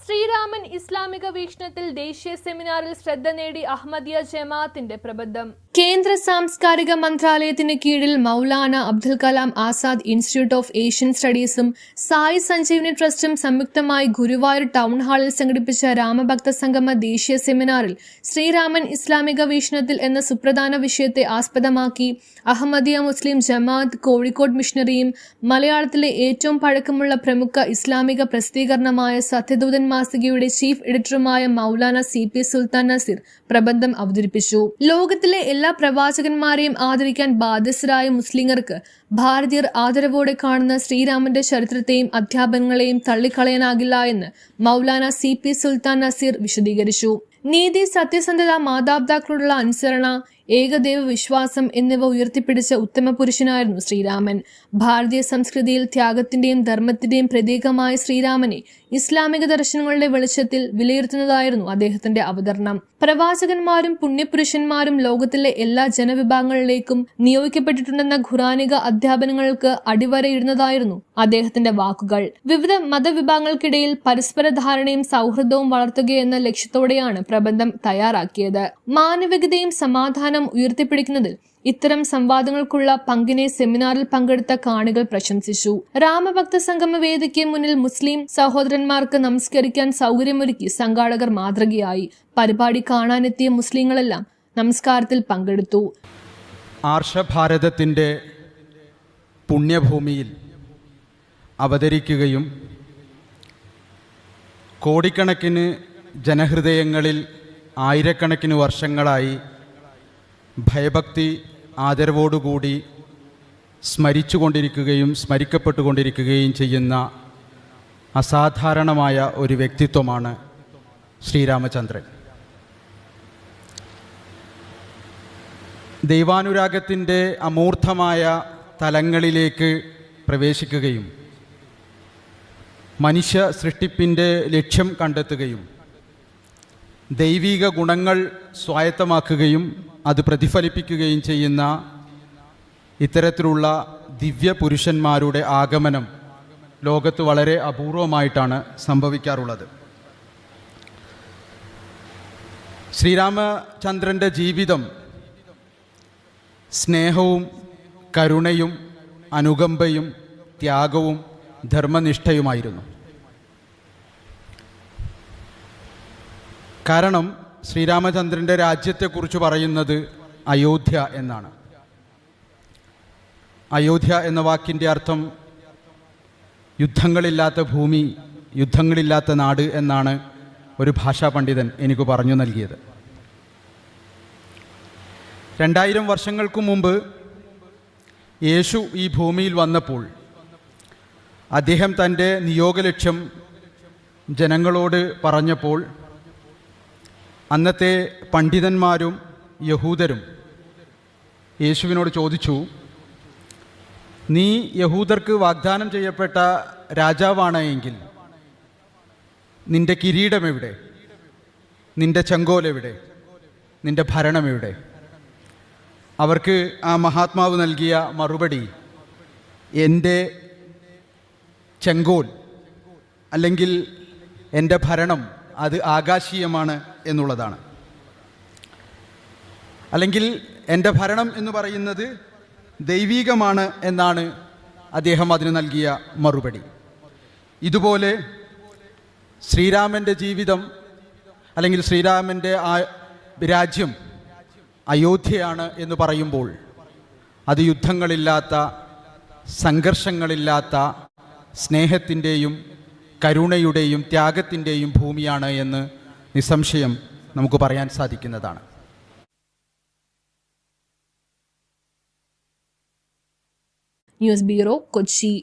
ശ്രീരാമൻ ഇസ്ലാമിക വീക്ഷണത്തിൽ ദേശീയ സെമിനാറിൽ ശ്രദ്ധ നേടി അഹമ്മദിയ ജമാഅത്തിന്റെ പ്രബന്ധം. കേന്ദ്ര സാംസ്കാരിക മന്ത്രാലയത്തിന് കീഴിൽ Maulana Abdul Kalam Azad institute of Asian സ്റ്റഡീസും സായി സഞ്ജീവനി ട്രസ്റ്റും സംയുക്തമായി ഗുരുവായൂർ ടൗൺ ഹാളിൽ സംഘടിപ്പിച്ച രാമഭക്ത സംഗമ ദേശീയ സെമിനാറിൽ ശ്രീരാമൻ ഇസ്ലാമിക വീക്ഷണത്തിൽ എന്ന സുപ്രധാന വിഷയത്തെ ആസ്പദമാക്കി അഹമ്മദിയ മുസ്ലിം ജമാഅത്ത് കോഴിക്കോട് മിഷണറിയും മലയാളത്തിലെ ഏറ്റവും പഴക്കമുള്ള പ്രമുഖ ഇസ്ലാമിക പ്രസിദ്ധീകരണമായ സത്യദൂതൻ മാസികയുടെ ചീഫ് എഡിറ്ററുമായ മൗലാന CP സുൽത്താൻ നസീർ പ്രബന്ധം അവതരിപ്പിച്ചു. ലോകത്തിലെ എല്ലാ പ്രവാചകന്മാരെയും ആദരിക്കാൻ ബാധ്യസ്ഥരായ മുസ്ലിങ്ങൾക്ക് ഭാരതീയർ ആദരവോടെ കാണുന്ന ശ്രീരാമന്റെ ചരിത്രത്തെയും അധ്യാപനങ്ങളെയും തള്ളിക്കളയാനാകില്ല എന്ന് മൗലാന CP സുൽത്താൻ നസീർ വിശദീകരിച്ചു. നീതി, സത്യസന്ധത, മാതാപിതാക്കളോടുള്ള അനുസരണ, ഏകദൈവ വിശ്വാസം എന്നിവ ഉയർത്തിപ്പിടിച്ച ഉത്തമ പുരുഷനായിരുന്നു ശ്രീരാമൻ. ഭാരതീയ സംസ്കൃതിയിൽ ത്യാഗത്തിന്റെയും ധർമ്മത്തിന്റെയും പ്രതീകമായ ശ്രീരാമനെ ഇസ്ലാമിക ദർശനങ്ങളുടെ വെളിച്ചത്തിൽ വിലയിരുത്തുന്നതായിരുന്നു അദ്ദേഹത്തിന്റെ അവതരണം. പ്രവാചകന്മാരും പുണ്യപുരുഷന്മാരും ലോകത്തിലെ എല്ലാ ജനവിഭാഗങ്ങളിലേക്കും നിയോഗിക്കപ്പെട്ടിട്ടുണ്ടെന്ന ഖുറാനിക അധ്യാപനങ്ങൾക്ക് അടിവരയിടുന്നതായിരുന്നു അദ്ദേഹത്തിന്റെ വാക്കുകൾ. വിവിധ മതവിഭാഗങ്ങൾക്കിടയിൽ പരസ്പര ധാരണയും സൗഹൃദവും വളർത്തുകയെന്ന ലക്ഷ്യത്തോടെയാണ് പ്രബന്ധം തയ്യാറാക്കിയത്. മാനവികതയും സമാധാനം ഉയർത്തിപ്പിടിക്കുന്നതിൽ ഇത്തരം സംവാദങ്ങൾക്കുള്ള പങ്കിനെ സെമിനാറിൽ പങ്കെടുത്ത കാണികൾ പ്രശംസിച്ചു. രാമഭക്ത സംഗമ വേദിക്ക് മുന്നിൽ മുസ്ലിം സഹോദരന്മാർക്ക് നമസ്കരിക്കാൻ സൗകര്യമൊരുക്കി സംഘാടകർ മാതൃകയായി. പരിപാടി കാണാനെത്തിയ മുസ്ലിങ്ങളെല്ലാം നമസ്കാരത്തിൽ പങ്കെടുത്തു. ആർഷഭാരതത്തിൻ്റെ പുണ്യഭൂമിയിൽ അവതരിക്കുകയും കോടിക്കണക്കിന് ജനഹൃദയങ്ങളിൽ ആയിരക്കണക്കിന് വർഷങ്ങളായി ഭയഭക്തി ആദരവോടുകൂടി സ്മരിച്ചുകൊണ്ടിരിക്കുകയും സ്മരിക്കപ്പെട്ടുകൊണ്ടിരിക്കുകയും ചെയ്യുന്ന അസാധാരണമായ ഒരു വ്യക്തിത്വമാണ് ശ്രീരാമചന്ദ്രൻ. ദൈവാനുരാഗത്തിൻ്റെ അമൂർത്തമായ തലങ്ങളിലേക്ക് പ്രവേശിക്കുകയും മനുഷ്യ സൃഷ്ടിപ്പിൻ്റെ ലക്ഷ്യം കണ്ടെത്തുകയും ദൈവിക ഗുണങ്ങൾ സ്വായത്തമാക്കുകയും അത് പ്രതിഫലിപ്പിക്കുകയും ചെയ്യുന്ന ഇത്തരത്തിലുള്ള ദിവ്യ പുരുഷന്മാരുടെ ആഗമനം ലോകത്ത് വളരെ അപൂർവമായിട്ടാണ് സംഭവിക്കാറുള്ളത്. ശ്രീരാമചന്ദ്രൻ്റെ ജീവിതം സ്നേഹവും കരുണയും അനുകമ്പയും ത്യാഗവും ധർമ്മനിഷ്ഠയുമായിരുന്നു. കാരണം ശ്രീരാമചന്ദ്രൻ്റെ രാജ്യത്തെക്കുറിച്ച് പറയുന്നത് അയോധ്യ എന്നാണ്. അയോധ്യ എന്ന വാക്കിൻ്റെ അർത്ഥം യുദ്ധങ്ങളില്ലാത്ത ഭൂമി, യുദ്ധങ്ങളില്ലാത്ത നാട് എന്നാണ് ഒരു ഭാഷാ പണ്ഡിതൻ എനിക്ക് പറഞ്ഞു നൽകിയത്. 2000 വർഷങ്ങൾക്ക് മുമ്പ് യേശു ഈ ഭൂമിയിൽ വന്നപ്പോൾ അദ്ദേഹം തൻ്റെ നിയോഗലക്ഷ്യം ജനങ്ങളോട് പറഞ്ഞപ്പോൾ അന്നത്തെ പണ്ഡിതന്മാരും യഹൂദരും യേശുവിനോട് ചോദിച്ചു, നീ യഹൂദർക്ക് വാഗ്ദാനം ചെയ്യപ്പെട്ട രാജാവാണ് എങ്കിൽ നിൻ്റെ കിരീടം എവിടെ? നിൻ്റെ ചെങ്കോൽ എവിടെ? നിൻ്റെ ഭരണം എവിടെ? അവർക്ക് ആ മഹാത്മാവ് നൽകിയ മറുപടി, എൻ്റെ ചെങ്കോൽ അല്ലെങ്കിൽ എൻ്റെ ഭരണം അത് ആകാശീയമാണ് എന്നുള്ളതാണ്. അല്ലെങ്കിൽ എൻ്റെ ഭരണം എന്ന് പറയുന്നത് ദൈവീകമാണ് എന്നാണ് അദ്ദേഹം അതിന് നൽകിയ മറുപടി. ഇതുപോലെ ശ്രീരാമൻ്റെ ജീവിതം അല്ലെങ്കിൽ ശ്രീരാമൻ്റെ ആ രാജ്യം അയോധ്യയാണ് എന്ന് പറയുമ്പോൾ അത് യുദ്ധങ്ങളില്ലാത്ത, സംഘർഷങ്ങളില്ലാത്ത, സ്നേഹത്തിൻ്റെയും കരുണയുടെയും ത്യാഗത്തിൻ്റെയും ഭൂമിയാണ് എന്ന് നിസ്സംശയം നമുക്ക് പറയാൻ സാധിക്കുന്നതാണ്. News bureau, Kochi.